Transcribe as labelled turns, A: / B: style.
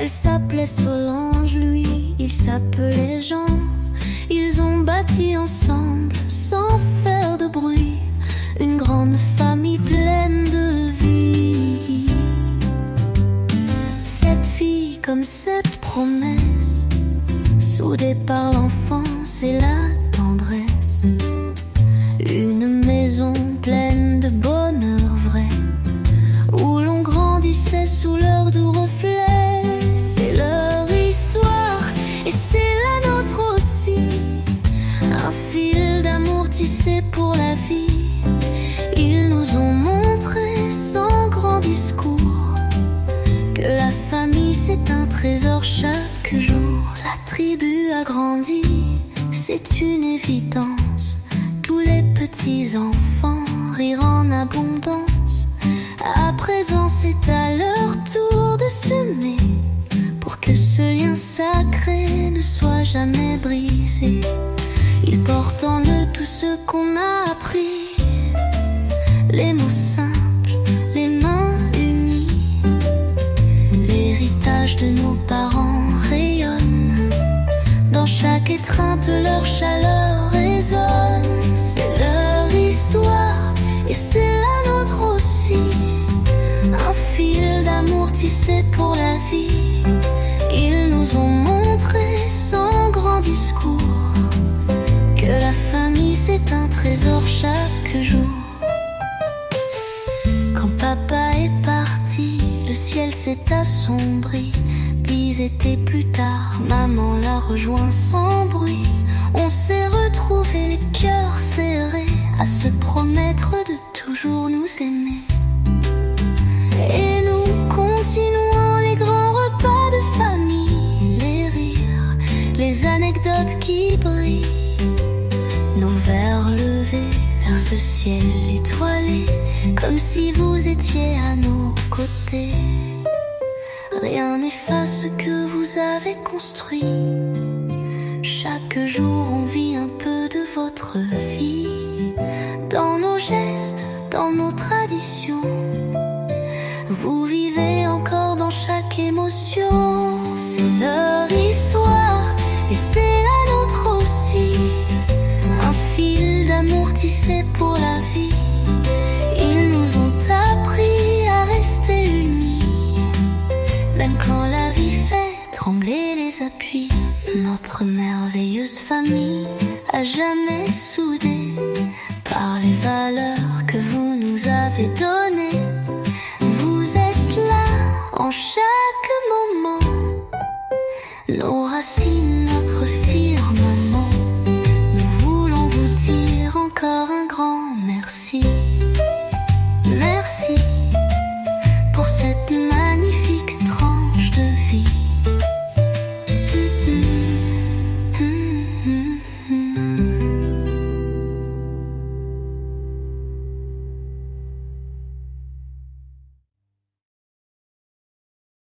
A: Elle s'appelait Solange, lui, il s'appelait Jean. Ils ont bâti ensemble, sans faire de bruit, une grande famille pleine de vie. Cette fille comme cette promesse, soudée par l'enfance et la tendresse. Une maison pleine de bonheur vrai, où l'on grandissait sous leur doux reflet. C'est leur histoire et c'est la nôtre aussi, un fil d'amour tissé pour la vie. Ils nous ont montré sans grand discours que la famille c'est un trésor chaque jour. La tribu a grandi, c'est une évidence. Tous les petits enfants rirent en abondance. À présent c'est à leur tour de s'aimer, pour que ce lien sacré ne soit jamais brisé. Ils portent en eux tout ce qu'on a appris, les mots simples, les mains unies. L'héritage de nos parents rayonne, dans chaque étreinte leur chaleur résonne. C'est leur histoire et c'est la nôtre aussi, un fil d'amour tissé pour la vie. Ils nous ont montré sans grand discours que la famille c'est un trésor chaque jour. Quand papa est parti, le ciel s'est assombri. 10 étés plus tard, maman l'a rejoint sans bruit. On s'est retrouvés les cœurs serrés, à se promettre de toujours nous aimer. Et nous continuons les grands repas de famille, les rires, les anecdotes qui brillent, nos verres levés vers ce ciel étoilé, comme si vous étiez à nos côtés. Rien n'efface ce que vous avez construit. Chaque jour on vit un peu de votre vie, dans nos gestes, dans nos traditions. Vous vivez encore dans chaque émotion. C'est leur histoire et c'est la nôtre aussi, un fil d'amour tissé pour la vie. Ils nous ont appris à rester unis, même quand la vie fait trembler les appuis. Notre merveilleuse famille à jamais soudée par les valeurs que vous nous avez données.